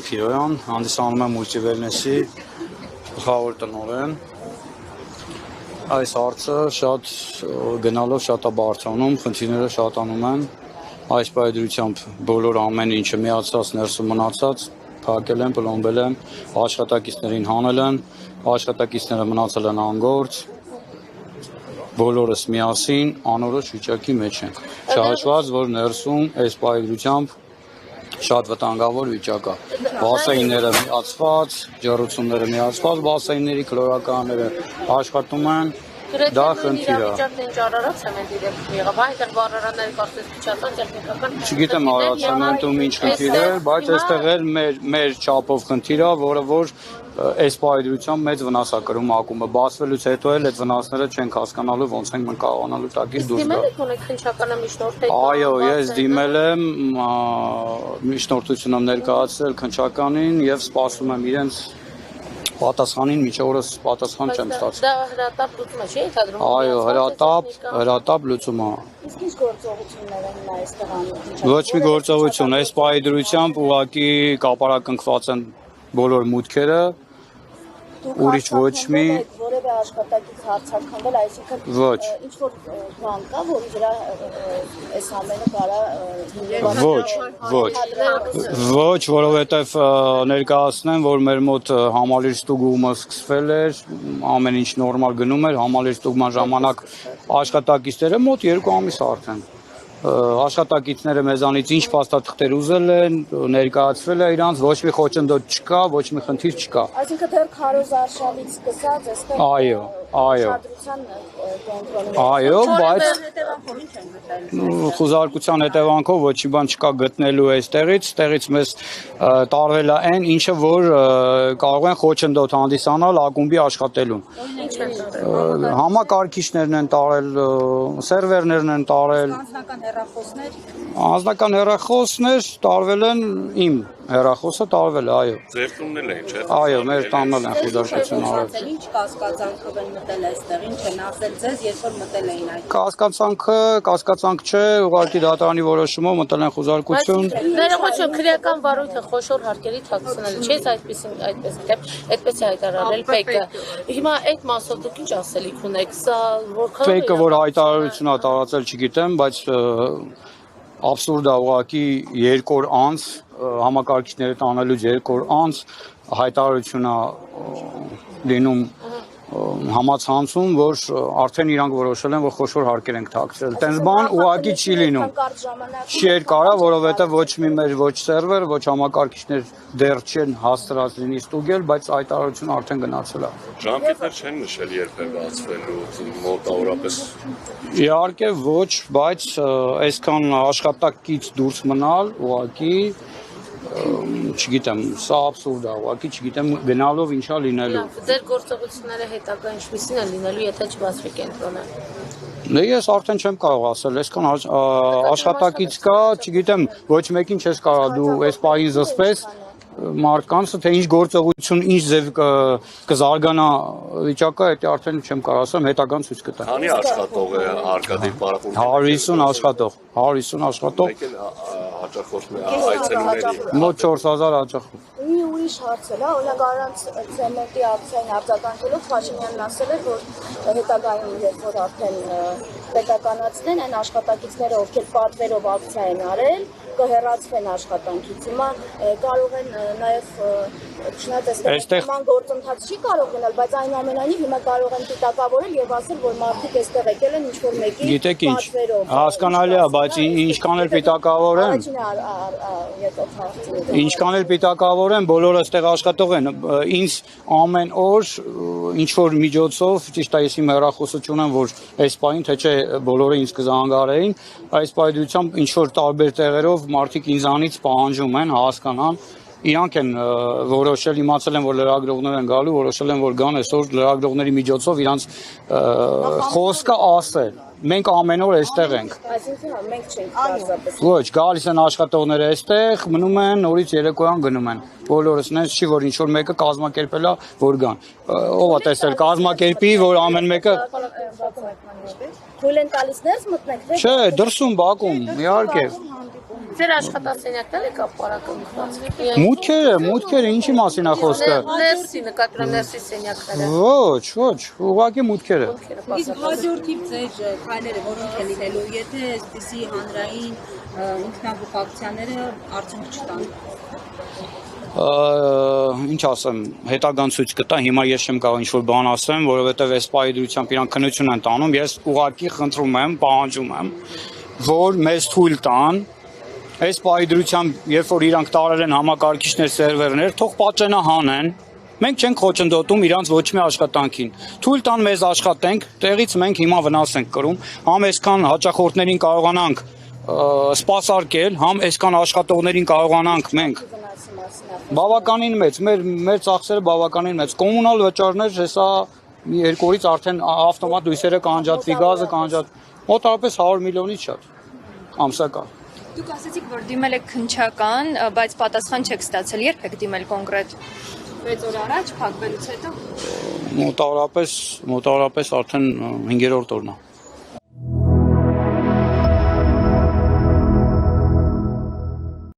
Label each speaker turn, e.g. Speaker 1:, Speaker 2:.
Speaker 1: Քիրոյան, հանդիսանում եմ Multiwellness-ի գլխավոր տնօրեն։ Այս հարցը շատ գնալով շատ է բարձրանում, խնդիրները շատանում են։ Այս պայմանությամբ բոլոր ամեն ինչը միացած ներսում մնացած, փակել են, պլոմբել են, աշխատակիցներին հանել են, աշխատակիցները մնացել են անգործ։ Բոլորս միասին անորոշ վիճակի մեջ ենք։ Չհաշված, որ ներսում այս պայմանությամբ շատ վտանգավոր վիճակ է։ Բասեինները միացված, ջեռուցումները միացված, բասեինների քլորականները աշխատում են։ Դա խնդիր է։ Չգիտեմ առացամենտում ինչ խնդիր է, բայց այստեղ էլ մեր չափով խնդիր է, որը որ այս պայմանությամբ մեծ վնաս է կրում ակումբը։ Բացվելուց հետո էլ այդ վնասները չենք հասկանալու ոնց ենք մենք կարողանալու տակից դուրս գալ։ Այո, ես դիմել եմ, միջնորդություն եմ ներկայացրել քննչականին եւ սպասում եմ իրենց պատասխանին, մինչև օրս պատասխան չեմ ստացել։
Speaker 2: Դա հրատապ լուծում է, չի ենթադրում։
Speaker 1: Այո, հրատապ լուծում է։
Speaker 2: Իսկ ինչ գործողություններ են հիմա այստեղ անում։
Speaker 1: Ոչ մի գործողություն, այս պայմանությամբ ուղղակի կապարակնքված են բոլոր մուտքերը, ուրիշ ոչ մի
Speaker 2: որևէ աշխատակից հարցակցվել, այսինքն
Speaker 1: ոչ
Speaker 2: ինչ որ բան կա, որի վրա այս ամենը կարա
Speaker 1: ոչ, որովհետև ներկայացնեմ, որ մեր մոտ համալիր ստուգումը սկսվել էր, ամեն ինչ նորմալ գնում էր, համալիր ստուգման ժամանակ աշխատակիցները մոտ 2 ամիս արդեն աշխատակիցները մեզանից ինչ փաստաթղթեր ուզել են, ներկայացվել է իրանց, ոչ մի խոչընդոտ չկա, ոչ մի խնդիր չկա։
Speaker 2: Այսինքն դեռ քարոզարշավից սկսած այստեղ
Speaker 1: Այո, բայց խոզարկության հետևանքով ոչի բան չկա գտնելու այստեղից մեզ տարվել է այն, ինչը որ կարող են խոչընդոտ հանդիսանալ ակումբի աշխատելուն։ Համակարգիչներն են տարել, սերվերներն են տարել։ Անձնական հեռախոսներ տարվել են իմ հեռախոսը տարվել է, այո։
Speaker 3: Ձեր տունն էլ են, չէ՞։
Speaker 1: Այո, մեր տանն են խոզարկություն արել։
Speaker 2: Ինչ կասկածանքով են մտել այստեղ, ինչ են ասել ձեզ, երբ որ մտել էին այդ։
Speaker 1: Կասկածանք չէ, ուղղակի դատարանի որոշումով մտել են խոզարկություն։
Speaker 2: Ներողություն, քրեական վարույթը խոշոր հարկերի թաքցնել, չէ՞, այդպես է հայտարարել ՊԵԿ-ը։ Հիմա այդ մասով դուք ինչ ասելիք ունեք, սա որքան
Speaker 1: ՊԵԿ-ը որ հայտարարություն է տարածել, չգիտեմ, բայց абսուրդ է ուղղակի 2 օր անց համակարգիչները տանելուց 2 օր անց հայտարարություն է լինում համացանցում, որ արդեն իրանք որոշել են, որ խոշոր հարկեր ենք թաքցրել։ Տենց բան ուղղակի չի լինում։ Չի երկար, որովհետև ոչ մի մեր ոչ սերվեր, ոչ համակարգիչներ դեռ չեն հասցրած լինի ստուգել, բայց հայտարարությունը արդեն գնացել է։
Speaker 3: Ժամկետներ չեն նշել երբ է բացվելու, մոտավորապես։
Speaker 1: Իհարկե ոչ, բայց այսքան աշխատակից դուրս մնալ ուղղակի չգիտեմ, սա абսուրդ է, ուղղակի չգիտեմ գնալով ինչա լինելու։
Speaker 2: Ձեր գործողությունները հետագա ինչպիսին են լինելու, եթե չբացվի կենտրոնը։
Speaker 1: Ես արդեն չեմ կարող ասել, այսքան աշխատակից կա, չգիտեմ, ոչ մեկին չես կարող դու այս պահին զսպես մարդկանցը, թե ինչ գործողություն, ինչ ձև կզարգանա վիճակը, դա արդեն չեմ կարող ասեմ, հետագան ցույց կտա։
Speaker 3: Քանի աշխատող է Արկադի պարապում։
Speaker 1: 150 աշխատող, 150 աշխատող։
Speaker 3: Եկել հաճախորդներ այցելուների։
Speaker 1: Մոտ 4000 հաճախորդ։
Speaker 2: Մի ուրիշ հարց է, օրինակ առանց ցեմենտի ակցիային արձագանքելով Փաշինյանն ասել էր, որ հետագայում երբ որ արդեն պետականացնեն այն աշխատակիցները, ովքեր պատվերով ակցիա են արել, կհեռացվեն աշխատանքից։ Հիմա կարող են նաև չնայած այստեղ նման գործընթաց չի կարող գնալ, բայց այնուամենայնիվ հիմա կարող են դիտակավորել եւ ասել, որ մարդիկ այստեղ եկել են ինչ-որ մեկի պատվերով։
Speaker 1: Հասկանալի է, բայց ինչքան էլ պիտակավորեն, ինչքան էլ պիտակավորեն, բոլորը այստեղ աշխատող են։ Ինձ ամեն օր ինչ-որ միջոցով, ճիշտ է, ես իմ հեռախոսը չունեմ, որ այս պահին թե չէ բոլորը ինձ կզանգարեին, այս պայմանությամբ ինչ-որ տարբեր տեղերով մարդիկ ինձանից պահանջում են, հասկանան, իրանք են որոշել, իմացել են, որ լրագրողներ են գալու, որոշել են, որ գան այսօր լրագրողների միջոցով իրանց խոսքը ասել։ Մենք ամեն օր այստեղ ենք։
Speaker 2: Այսինքն մենք չենք պարզապես։
Speaker 1: Ոչ, գալիս են աշխատողները այստեղ, մնում են, նորից երեկոյան գնում են։ Բոլորս նենց չի, որ ինչ-որ մեկը կազմակերպել է, որ գան։ Ով է տեսել կազմակերպի, որ ամեն մեկը
Speaker 2: Թույլ են տալիս ներս մտնեք։
Speaker 1: Չէ, դրսում բակում, իհարկե։
Speaker 4: Ձեր աշխատասենյակները կապարակը
Speaker 1: Մուտքերը, ինչի մասին է խոսքը։
Speaker 4: ներսի նկատում եմ ներսի սենյակները։
Speaker 1: Ոչ, ուղղակի մուտքերը։
Speaker 5: Իսկ հաջորդիվ ձեր քայլերը որոնք են լինելու, եթե այսպիսի հանրային ինքնաբուխակցիաները արդյունք չտան։
Speaker 1: Ինչ ասեմ, հետագան ցույց կտա, հիմա ես չեմ կարող ինչ-որ բան ասեմ, որովհետև այս պայդրությամբ իրանք քննություն են տանում, ես ուղղակի խնդրում եմ, պահանջում եմ, որ մեզ թույլ տան, այս պայդրությամբ, երբ որ իրանք տարել են համակարգիչներ, սերվերներ, թող պատճենահանեն, մենք չենք խոչընդոտում իրանց ոչ մի աշխատանքին, թույլ տան մեզ աշխատենք, տեղից մենք հիմա վնաս ենք կրում, համ այսքան հաճախորդներին կարողանանք սպասարկել, համ այսքան աշխատողներին կարողանանք մենք բավականին մեծ, մեր ծախսերը բավականին մեծ, կոմունալ վճարներ, հեսա մի երկու օրից արդեն ավտոմատ լույսերը կանջատվի, գազը կանջատվի, մոտավորապես 100 միլիոնից շատ ամսական։
Speaker 6: Դուք ասացիք, որ դիմել եք քննչական, բայց պատասխան չեք ստացել, երբ եք դիմել կոնկրետ։ 6 օր առաջ, փակվելուց հետո։
Speaker 1: Մոտավորապես արդեն 5-րդ օրն է։